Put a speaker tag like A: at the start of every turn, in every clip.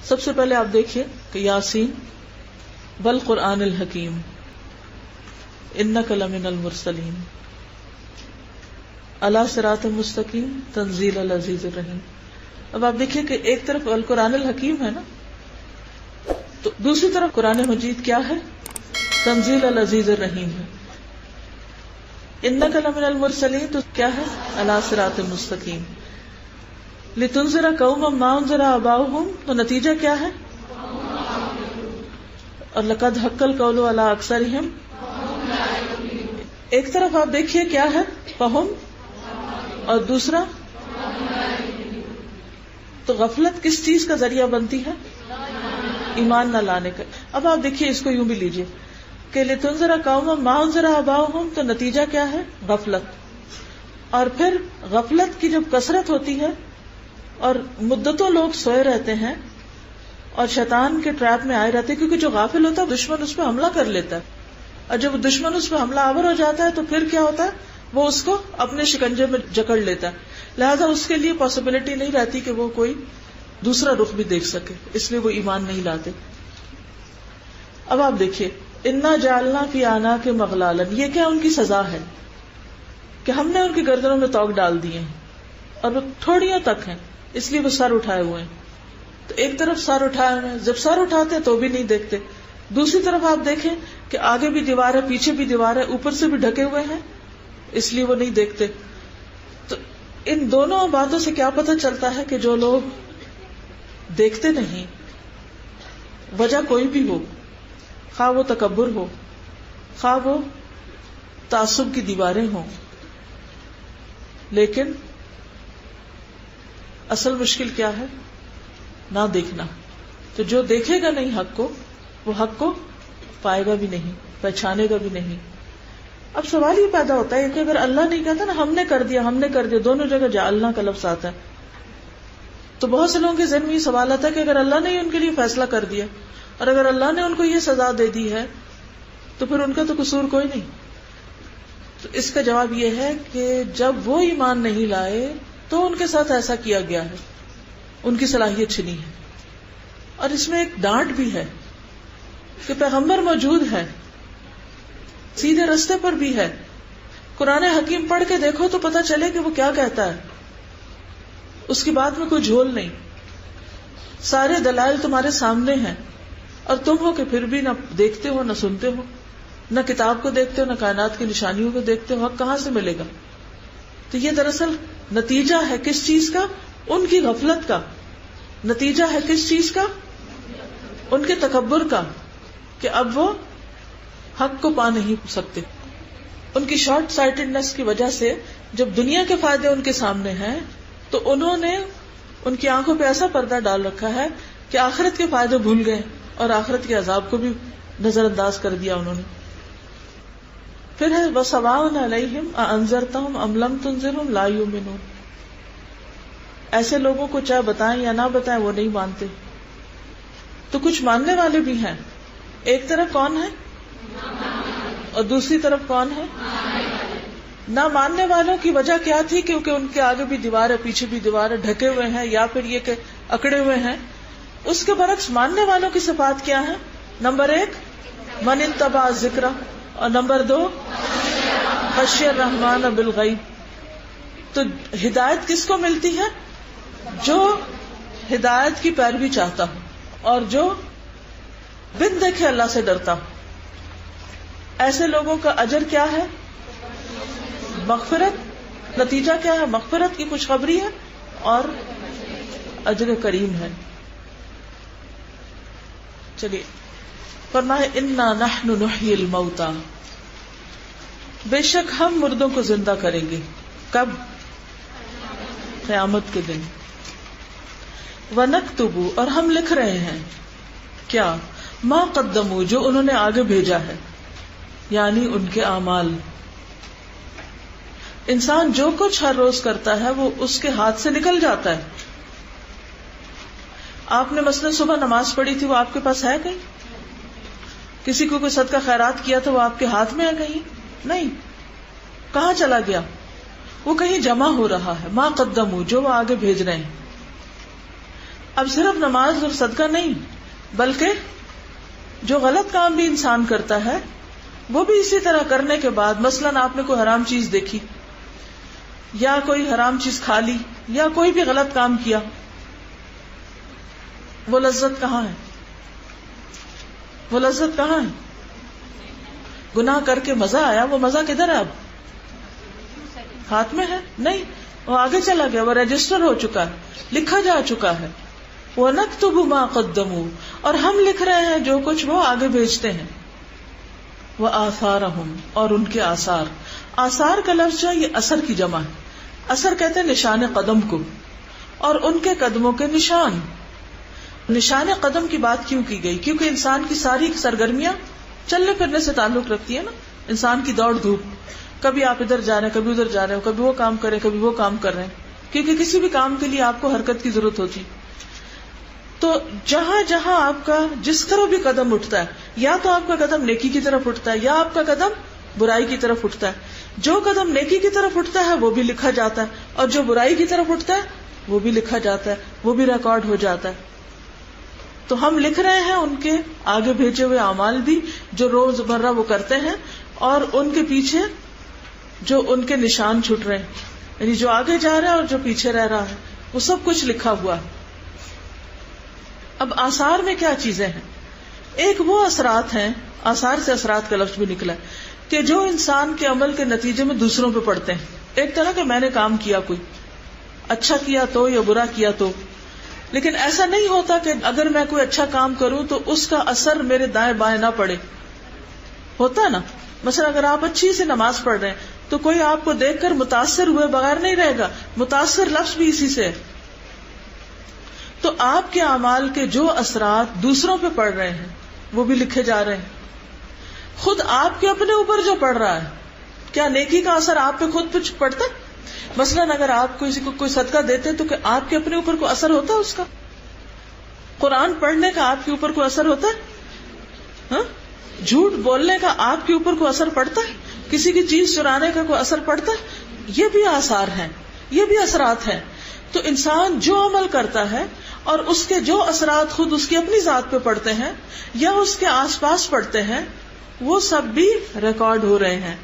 A: سب سے پہلے آپ دیکھیے کہ یاسین والقرآن الحکیم انک لمن المرسلین علی صراط مستقیم تنزیل العزیز الرحیم. اب آپ دیکھیے کہ ایک طرف القرآن الحکیم ہے نا، تو دوسری طرف قرآن مجید کیا ہے؟ تنزیل العزیز الرحیم ہے. انک لمن المرسلین تو کیا ہے؟ علی صراط مستقیم. لتنذر قوما ما انذر آباؤہم تو نتیجہ کیا ہے؟ اور لقد حق القول علی اکثرہم. ایک طرف آپ دیکھیے کیا ہے؟ فہم، اور دوسرا تو غفلت کس چیز کا ذریعہ بنتی ہے؟ ایمان نہ لانے کا. اب آپ دیکھیے اس کو یوں بھی لیجئے کہ لتنذر قوما ما انذر آباؤہم تو نتیجہ کیا ہے؟ غفلت. اور پھر غفلت کی جب کثرت ہوتی ہے اور مدتوں لوگ سوئے رہتے ہیں اور شیطان کے ٹریپ میں آئے رہتے ہیں، کیونکہ جو غافل ہوتا ہے دشمن اس پہ حملہ کر لیتا ہے، اور جب دشمن اس پہ حملہ آور ہو جاتا ہے تو پھر کیا ہوتا ہے؟ وہ اس کو اپنے شکنجے میں جکڑ لیتا ہے. لہذا اس کے لیے پاسبلٹی نہیں رہتی کہ وہ کوئی دوسرا رخ بھی دیکھ سکے، اس لیے وہ ایمان نہیں لاتے. اب آپ دیکھیے انا جعلنا فی اعناق مغلالا، یہ کیا ان کی سزا ہے کہ ہم نے ان کی گردنوں میں توق ڈال دیے ہیں اور وہ تھوڑیوں تک ہیں، اس لیے وہ سر اٹھائے ہوئے ہیں. تو ایک طرف سر اٹھائے ہوئے ہیں، جب سر اٹھاتے تو بھی نہیں دیکھتے. دوسری طرف آپ دیکھیں کہ آگے بھی دیوار ہے، پیچھے بھی دیوار ہے، اوپر سے بھی ڈھکے ہوئے ہیں، اس لیے وہ نہیں دیکھتے. تو ان دونوں باتوں سے کیا پتہ چلتا ہے کہ جو لوگ دیکھتے نہیں، وجہ کوئی بھی ہو، خواہ وہ تکبر ہو، خواہ وہ تعصب کی دیواریں ہوں، لیکن اصل مشکل کیا ہے؟ نہ دیکھنا. تو جو دیکھے گا نہیں حق کو، وہ حق کو پائے گا بھی نہیں، پہچانے گا بھی نہیں. اب سوال یہ پیدا ہوتا ہے کہ اگر اللہ نہیں کہتا نا ہم نے کر دیا، دونوں جگہ جعلنا کا لفظ آتا ہے، تو بہت سے لوگوں کے ذہن میں یہ سوال آتا ہے کہ اگر اللہ نے ان کے لیے فیصلہ کر دیا اور اگر اللہ نے ان کو یہ سزا دے دی ہے تو پھر ان کا تو قصور کوئی نہیں. تو اس کا جواب یہ ہے کہ جب وہ ایمان نہیں لائے تو ان کے ساتھ ایسا کیا گیا ہے، ان کی صلاحیت چھنی ہے. اور اس میں ایک ڈانٹ بھی ہے کہ پیغمبر موجود ہے، سیدھے رستے پر بھی ہے. قرآن حکیم پڑھ کے دیکھو تو پتہ چلے کہ وہ کیا کہتا ہے، اس کی بات میں کوئی جھول نہیں. سارے دلائل تمہارے سامنے ہیں اور تم ہو کہ پھر بھی نہ دیکھتے ہو، نہ سنتے ہو، نہ کتاب کو دیکھتے ہو، نہ کائنات کی نشانیوں کو دیکھتے ہو. حق کہاں سے ملے گا؟ تو یہ دراصل نتیجہ ہے کس چیز کا؟ ان کی غفلت کا. نتیجہ ہے کس چیز کا؟ ان کے تکبر کا، کہ اب وہ حق کو پا نہیں سکتے. ان کی شارٹ سائٹڈنس کی وجہ سے جب دنیا کے فائدے ان کے سامنے ہیں تو انہوں نے ان کی آنکھوں پہ ایسا پردہ ڈال رکھا ہے کہ آخرت کے فائدے بھول گئے اور آخرت کے عذاب کو بھی نظر انداز کر دیا انہوں نے. پھر ہے وَسَوَاءٌ عَلَيْهِمْ أَأَنذَرْتَهُمْ أَمْ لَمْ تُنذِرْهُمْ لَا يُؤْمِنُونَ. ایسے لوگوں کو چاہے بتائیں یا نہ بتائیں وہ نہیں مانتے. تو کچھ ماننے والے بھی ہیں. ایک طرف کون ہے اور دوسری طرف کون ہے؟ نہ ماننے والوں کی وجہ کیا تھی؟ کیونکہ ان کے آگے بھی دیوار ہے، پیچھے بھی دیوار ہے، ڈھکے ہوئے ہیں، یا پھر یہ کہ اکڑے ہوئے ہیں. اس کے برعکس ماننے والوں کی صفات کیا ہے؟ نمبر 1 من اتبع الذکر، اور نمبر 2 خشی الرحمن بالغیب. تو ہدایت کس کو ملتی ہے؟ جو ہدایت کی پیروی چاہتا ہو اور جو بن دیکھے اللہ سے ڈرتا ہو. ایسے لوگوں کا اجر کیا ہے؟ مغفرت. نتیجہ کیا ہے؟ مغفرت کی خوشخبری ہے اور اجر کریم ہے. چلیے فرمائے انا نحن نحیی الموتى، بے شک ہم مردوں کو زندہ کریں گے. کب؟ قیامت کے دن. وَنَكْتُبُ، اور ہم لکھ رہے ہیں کیا؟ ما قدموا، جو انہوں نے آگے بھیجا ہے، یعنی ان کے اعمال. انسان جو کچھ ہر روز کرتا ہے وہ اس کے ہاتھ سے نکل جاتا ہے. آپ نے مثلا صبح نماز پڑھی تھی، وہ آپ کے پاس ہے کہیں؟ کسی کو کوئی صدقہ خیرات کیا تو وہ آپ کے ہاتھ میں ہے کہیں؟ نہیں. کہاں چلا گیا؟ وہ کہیں جمع ہو رہا ہے. ما قدموا، جو وہ آگے بھیج رہے ہیں. اب صرف نماز اور صدقہ نہیں، بلکہ جو غلط کام بھی انسان کرتا ہے وہ بھی اسی طرح کرنے کے بعد، مثلاً آپ نے کوئی حرام چیز دیکھی یا کوئی حرام چیز کھا لی یا کوئی بھی غلط کام کیا، وہ لذت کہاں ہے؟ وہ لذت کہاں ہے؟ گناہ کر کے مزہ آیا، وہ مزہ کدھر ہے؟ اب ہاتھ میں ہے؟ نہیں، وہ آگے چلا گیا، وہ رجسٹر ہو چکا ہے، لکھا جا چکا ہے. وَنَكْتُبُ مَا قَدَّمُوا، اور ہم لکھ رہے ہیں جو کچھ وہ آگے بھیجتے ہیں. وَآثَارَهُمْ، اور ان کے آثار. آثار کا لفظ جو یہ اثر کی جمع ہے. اثر کہتے ہیں نشان قدم کو، اور ان کے قدموں کے نشان. نشان قدم کی بات کیوں کی گئی؟ کیونکہ انسان کی ساری سرگرمیاں چلنے پھرنے سے تعلق رکھتی ہے نا. انسان کی دوڑ دھوپ، کبھی آپ ادھر جا رہے ہیں، کبھی ادھر جا رہے ہیں، کبھی وہ کام کریں، کبھی وہ کام کر رہے ہیں، کیونکہ کسی بھی کام کے لیے آپ کو حرکت کی ضرورت ہوتی. تو جہاں جہاں آپ کا جس طرح بھی قدم اٹھتا ہے، یا تو آپ کا قدم نیکی کی طرف اٹھتا ہے یا آپ کا قدم برائی کی طرف اٹھتا ہے. جو قدم نیکی کی طرف اٹھتا ہے وہ بھی لکھا جاتا ہے، اور جو برائی کی طرف اٹھتا ہے وہ بھی لکھا جاتا ہے، وہ بھی ریکارڈ ہو جاتا ہے. تو ہم لکھ رہے ہیں ان کے آگے بھیجے ہوئے اعمال بھی جو روز مرہ وہ کرتے ہیں، اور ان کے پیچھے جو ان کے نشان چھٹ رہے ہیں، یعنی جو آگے جا رہا ہے اور جو پیچھے رہ رہا ہے، وہ سب کچھ لکھا ہوا ہے. اب آثار میں کیا چیزیں ہیں؟ ایک وہ اثرات ہیں، آثار سے اثرات کا لفظ بھی نکلا ہے، کہ جو انسان کے عمل کے نتیجے میں دوسروں پہ پڑتے ہیں. ایک طرح کہ میں نے کام کیا، کوئی اچھا کیا تو یا برا کیا تو، لیکن ایسا نہیں ہوتا کہ اگر میں کوئی اچھا کام کروں تو اس کا اثر میرے دائیں بائیں نہ پڑے. ہوتا ہے نا، مثلا اگر آپ اچھی سے نماز پڑھ رہے ہیں تو کوئی آپ کو دیکھ کر متاثر ہوئے بغیر نہیں رہے گا. متاثر لفظ بھی اسی سے ہے. تو آپ کے اعمال کے جو اثرات دوسروں پہ پڑ رہے ہیں وہ بھی لکھے جا رہے ہیں. خود آپ کے اپنے اوپر جو پڑ رہا ہے، کیا نیکی کا اثر آپ پہ خود پہ پڑتا ہے؟ مثلاً اگر آپ کسی کو کوئی صدقہ دیتے تو کہ آپ کے اپنے اوپر کوئی اثر ہوتا ہے اس کا؟ قرآن پڑھنے کا آپ کے اوپر کوئی اثر ہوتا ہے؟ ہاں، جھوٹ بولنے کا آپ کے اوپر کوئی اثر پڑتا ہے؟ کسی کی چیز چرانے کا کوئی اثر پڑتا ہے؟ یہ بھی آثار ہیں، یہ بھی اثرات ہیں. تو انسان جو عمل کرتا ہے اور اس کے جو اثرات خود اس کی اپنی ذات پہ پڑتے ہیں یا اس کے آس پاس پڑتے ہیں، وہ سب بھی ریکارڈ ہو رہے ہیں.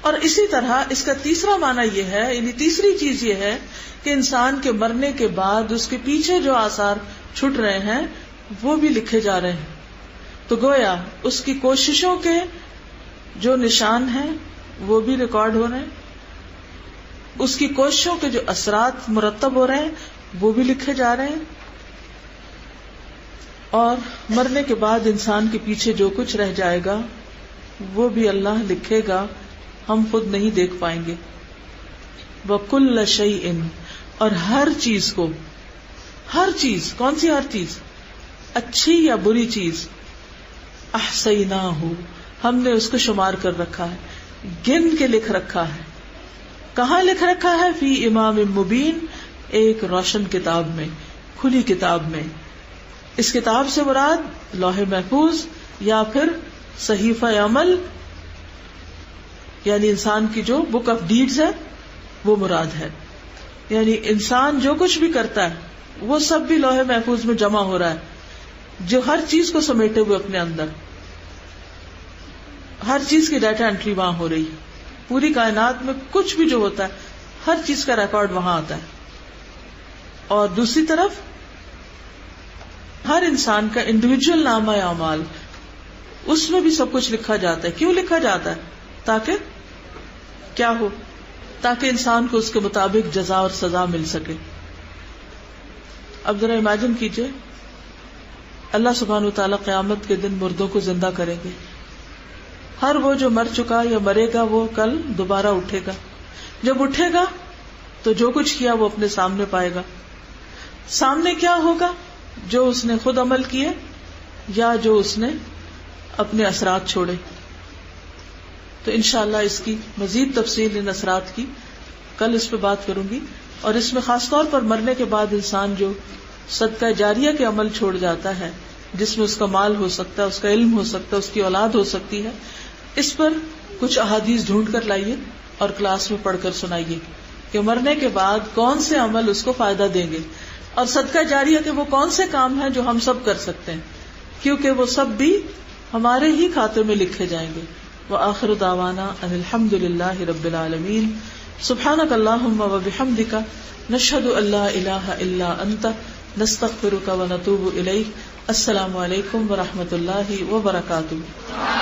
A: اور اسی طرح اس کا تیسرا معنی یہ ہے، یعنی تیسری چیز یہ ہے کہ انسان کے مرنے کے بعد اس کے پیچھے جو آثار چھٹ رہے ہیں وہ بھی لکھے جا رہے ہیں. تو گویا اس کی کوششوں کے جو نشان ہیں وہ بھی ریکارڈ ہو رہے ہیں، اس کی کوششوں کے جو اثرات مرتب ہو رہے ہیں وہ بھی لکھے جا رہے ہیں. اور مرنے کے بعد انسان کے پیچھے جو کچھ رہ جائے گا وہ بھی اللہ لکھے گا، ہم خود نہیں دیکھ پائیں گے. وَكُلَّ شَيْءٍ، اور ہر چیز کو، ہر چیز، کون سی ہر چیز؟ اچھی یا بری چیز، احصیناہ، ہم نے اس کو شمار کر رکھا ہے، گن کے لکھ رکھا ہے. کہاں لکھ رکھا ہے؟ فی امام مبین، ایک روشن کتاب میں، کھلی کتاب میں. اس کتاب سے مراد لوح محفوظ یا پھر صحیفہ عمل، یعنی انسان کی جو بک آف ڈیڈز ہے وہ مراد ہے. یعنی انسان جو کچھ بھی کرتا ہے وہ سب بھی لوح محفوظ میں جمع ہو رہا ہے، جو ہر چیز کو سمیٹے ہوئے اپنے اندر، ہر چیز کی ڈیٹا انٹری وہاں ہو رہی ہے. پوری کائنات میں کچھ بھی جو ہوتا ہے ہر چیز کا ریکارڈ وہاں آتا ہے. اور دوسری طرف ہر انسان کا انڈیویجول نامہ اعمال، اس میں بھی سب کچھ لکھا جاتا ہے. کیوں لکھا جاتا ہے؟ تاکہ کیا ہو؟ تاکہ انسان کو اس کے مطابق جزا اور سزا مل سکے. اب ذرا امیجن کیجئے، اللہ سبحانہ و تعالیٰ قیامت کے دن مردوں کو زندہ کریں گے. ہر وہ جو مر چکا یا مرے گا وہ کل دوبارہ اٹھے گا. جب اٹھے گا تو جو کچھ کیا وہ اپنے سامنے پائے گا. سامنے کیا ہوگا؟ جو اس نے خود عمل کیے یا جو اس نے اپنے اثرات چھوڑے. تو انشاءاللہ اس کی مزید تفصیل ان اثرات کی کل اس پہ بات کروں گی. اور اس میں خاص طور پر مرنے کے بعد انسان جو صدقہ جاریہ کے عمل چھوڑ جاتا ہے، جس میں اس کا مال ہو سکتا ہے، اس کا علم ہو سکتا ہے، اس کی اولاد ہو سکتی ہے، اس پر کچھ احادیث ڈھونڈ کر لائیے اور کلاس میں پڑھ کر سنائیے کہ مرنے کے بعد کون سے عمل اس کو فائدہ دیں گے. اور صدقہ جاریہ کے وہ کون سے کام ہیں جو ہم سب کر سکتے ہیں، کیونکہ وہ سب بھی ہمارے ہی کھاتے میں لکھے جائیں گے. وآخر دعوانا ان الحمد للہ رب العالمین. سبحانک اللہم وبحمدک نشہد ان لا الہ الا انت نستغفرک ونتوب الیک. السلام علیکم ورحمۃ اللہ وبرکاتہ.